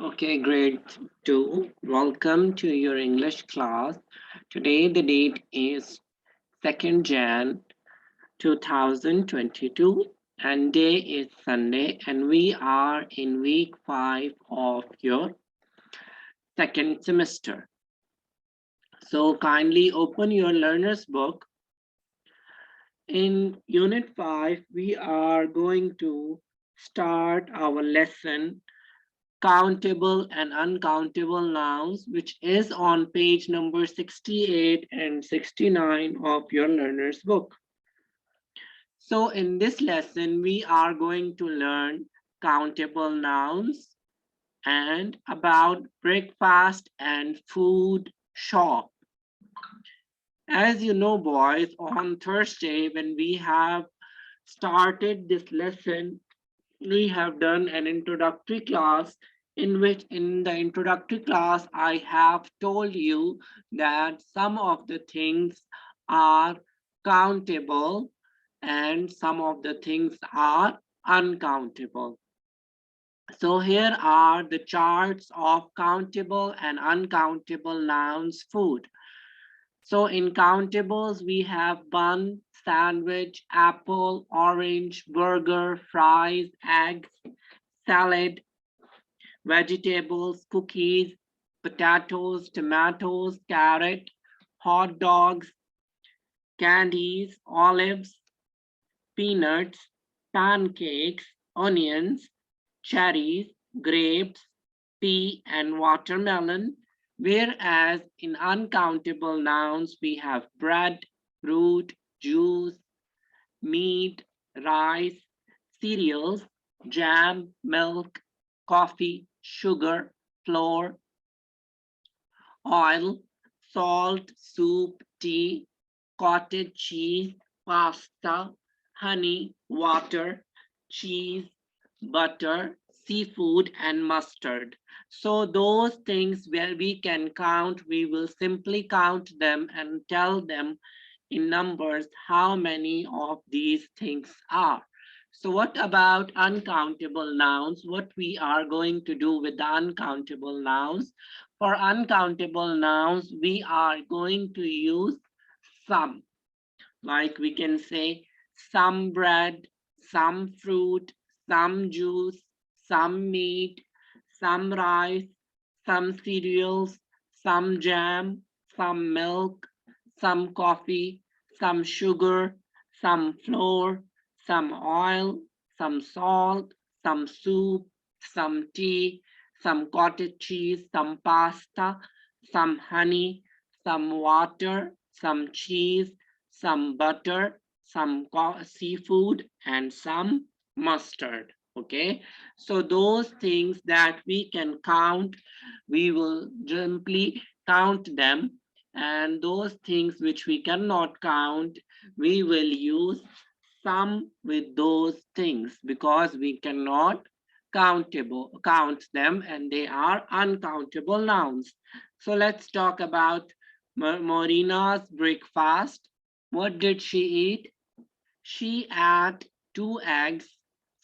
Okay, grade 2. Welcome to your English class. Today the date is 2nd Jan 2022 and day is Sunday and we are in week 5 of your second semester. So kindly open your learner's book. In unit 5, we are going to start our lesson countable and uncountable nouns, which is on page number 68 and 69 of your learner's book. So in this lesson, we are going to learn countable nouns and about breakfast and food shop. As you know, boys, on Thursday, when we have started this lesson, we have done an introductory class in which in the introductory class I have told you that some of the things are countable and some of the things are uncountable. So here are the charts of countable and uncountable nouns food. So in countables, we have bun, sandwich, apple, orange, burger, fries, eggs, salad, vegetables, cookies, potatoes, tomatoes, carrot, hot dogs, candies, olives, peanuts, pancakes, onions, cherries, grapes, pea, and watermelon. Whereas in uncountable nouns, we have bread, fruit, juice, meat, rice, cereals, jam, milk, coffee, sugar, flour, oil, salt, soup, tea, cottage cheese, pasta, honey, water, cheese, butter, seafood, and mustard. So those things where we can count, we will simply count them and tell them in numbers how many of these things are. So what about uncountable nouns? What we are going to do with the uncountable nouns? For uncountable nouns, we are going to use some. Like we can say some bread, some fruit, some juice, some meat, some rice, some cereals, some jam, some milk, some coffee, some sugar, some flour, some oil, some salt, some soup, some tea, some cottage cheese, some pasta, some honey, some water, some cheese, some butter, some seafood, and some mustard. Okay, so those things that we can count, we will simply count them, and those things which we cannot count, we will use some with those things because we cannot count them and they are uncountable nouns. So let's talk about Marina's breakfast. What did she eat? She ate 2 eggs,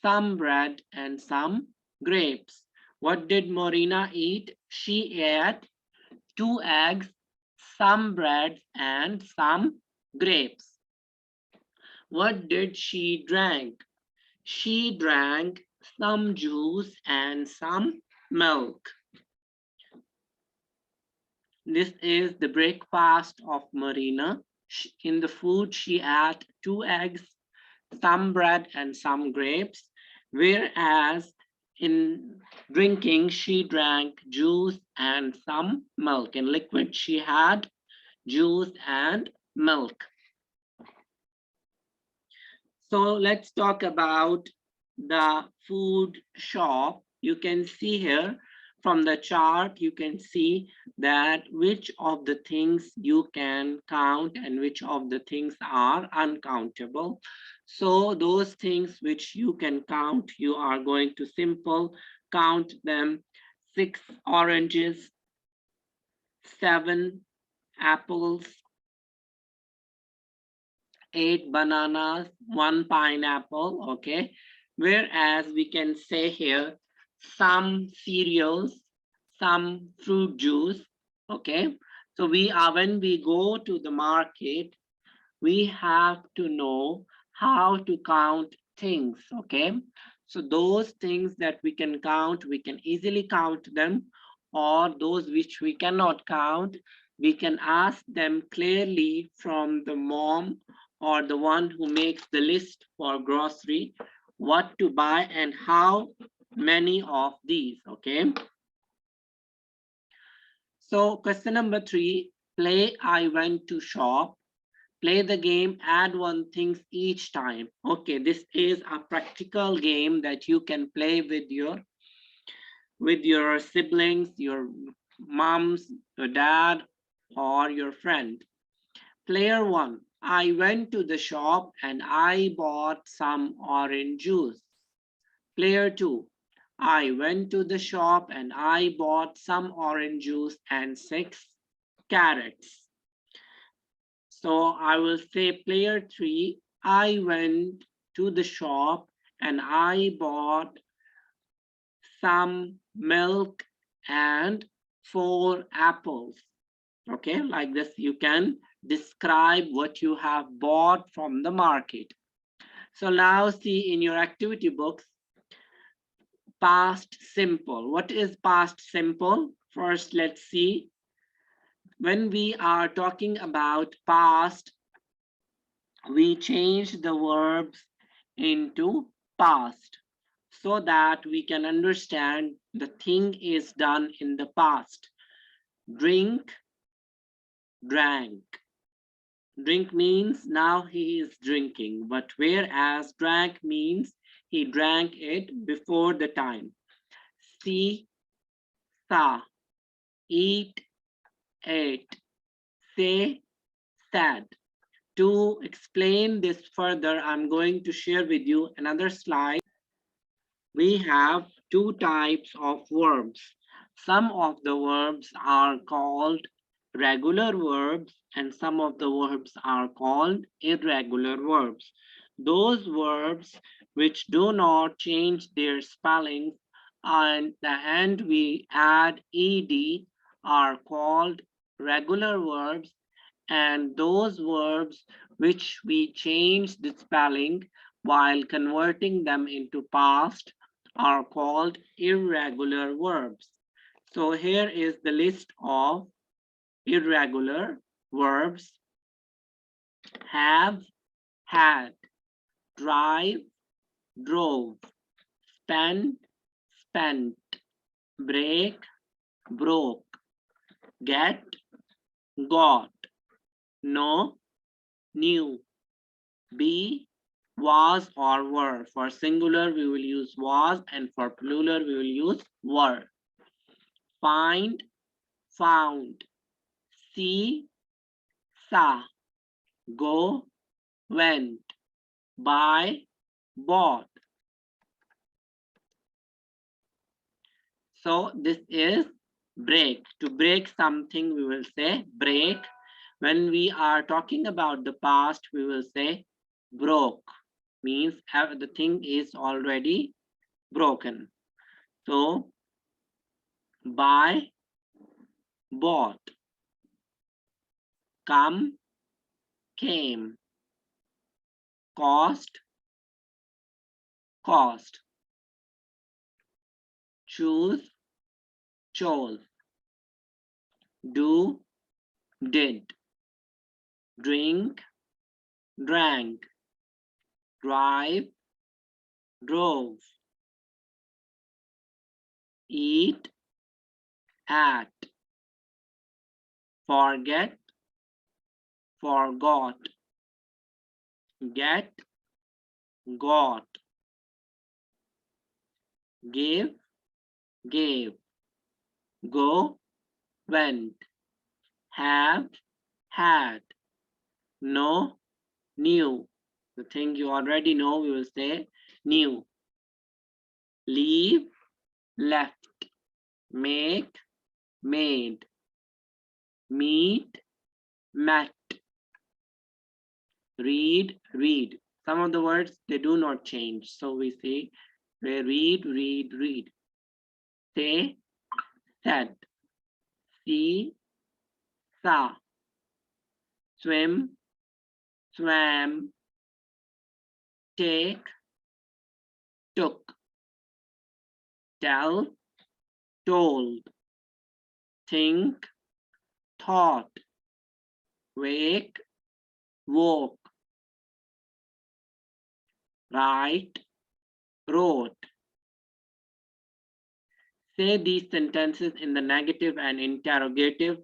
some bread, and some grapes. What did Marina eat? She ate 2 eggs, some bread, and some grapes. What did she drink? She drank some juice and some milk. This is the breakfast of Marina. In the food, she ate 2 eggs, some bread, and some grapes, whereas in drinking, she drank juice and some milk. In liquid, she had juice and milk. So let's talk about the food shop. You can see here from the chart, you can see that which of the things you can count and which of the things are uncountable. So those things which you can count, you are going to simple count them: 6 oranges, 7 apples, 8 bananas, 1 pineapple. Okay, whereas we can say here some cereals, some fruit juice. Okay, so when we go to the market, we have to know how to count things. Okay, so those things that we can count, we can easily count them, or those which we cannot count, we can ask them clearly from the mom or the one who makes the list for grocery, what to buy and how many of these. Okay, so question number 3, play I went to shop. Play the game, add one thing each time. Okay, this is a practical game that you can play with your siblings, your moms, your dad, or your friend. Player 1, I went to the shop and I bought some orange juice. Player 2, I went to the shop and I bought some orange juice and 6 carrots. So I will say player 3, I went to the shop and I bought some milk and 4 apples. Okay, like this, you can describe what you have bought from the market. So now see in your activity books, past simple. What is past simple? First, let's see. When we are talking about past, we change the verbs into past so that we can understand the thing is done in the past. Drink, drank. Drink means now he is drinking, but whereas drank means he drank it before the time. See, saw, eat, ate, say, said. To explain this further, I'm going to share with you another slide. We have 2 types of verbs. Some of the verbs are called regular verbs and some of the verbs are called irregular verbs. Those verbs which do not change their spelling and the end we add ed are called regular verbs, and those verbs which we change the spelling while converting them into past are called irregular verbs. So here is the list of irregular verbs: have, had, drive, drove, spend, spent, break, broke, get, got, know, knew, be, was, or were. For singular, we will use was, and for plural, we will use were. Find, found, see, saw, go, went, buy, bought. So this is break. To break something, we will say break. When we are talking about the past, we will say broke. Means the thing is already broken. So buy, bought, come, came, cost, cost, choose, chose, do, did, drink, drank, drive, drove, eat, ate, forget, forgot, get, got, give, gave, go, went, have, had, know, knew. The thing you already know, we will say knew. Leave, left, make, made, meet, met, read, read. Some of the words, they do not change. So we say read, read, read. say, said, see, saw, swim, swam, take, took, tell, told, think, thought, wake, woke, write, wrote. Say these sentences in the negative and interrogative.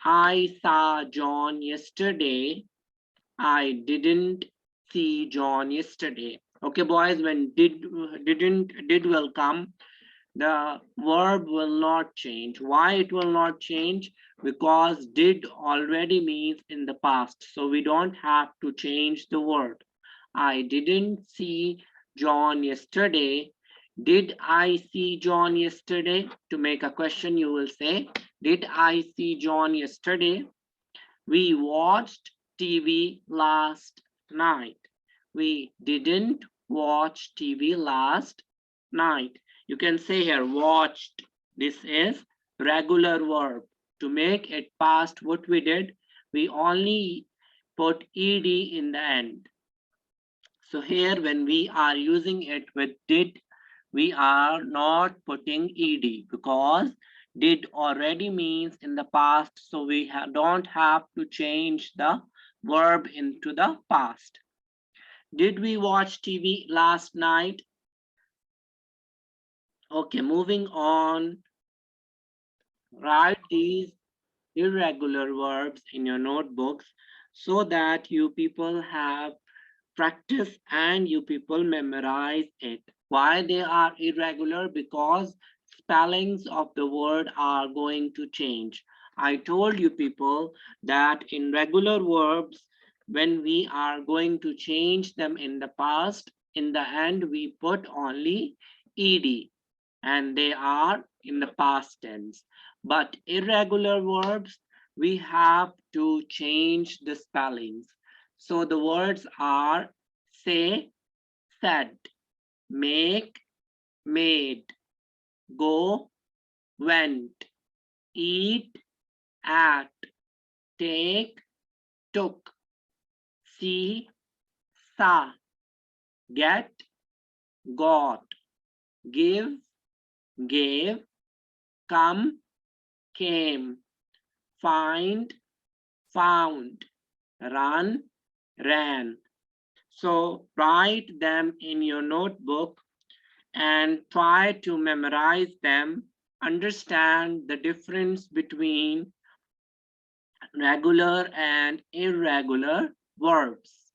I saw John yesterday. I didn't see John yesterday. Okay, boys, when did will come, the verb will not change. Why it will not change? Because did already means in the past, so we don't have to change the word. I didn't see John yesterday. Did I see John yesterday? To make a question, you will say, did I see John yesterday? We watched TV last night. We didn't watch TV last night. You can say here, watched. This is regular verb. To make it past, what we did, we only put ed in the end. So here, when we are using it with did, we are not putting ed because did already means in the past, so we don't have to change the verb into the past. Did we watch TV last night? Okay, moving on. Write these irregular verbs in your notebooks so that you people have practice and you people memorize it. Why they are irregular? Because spellings of the word are going to change. I told you people that in regular verbs, when we are going to change them in the past, in the end we put only ed and they are in the past tense. But irregular verbs, we have to change the spellings. So the words are say, said, make, made, go, went, eat, at, take, took, see, saw, get, got, give, gave, come, came, find, found, run, ran. So write them in your notebook and try to memorize them. Understand the difference between regular and irregular verbs.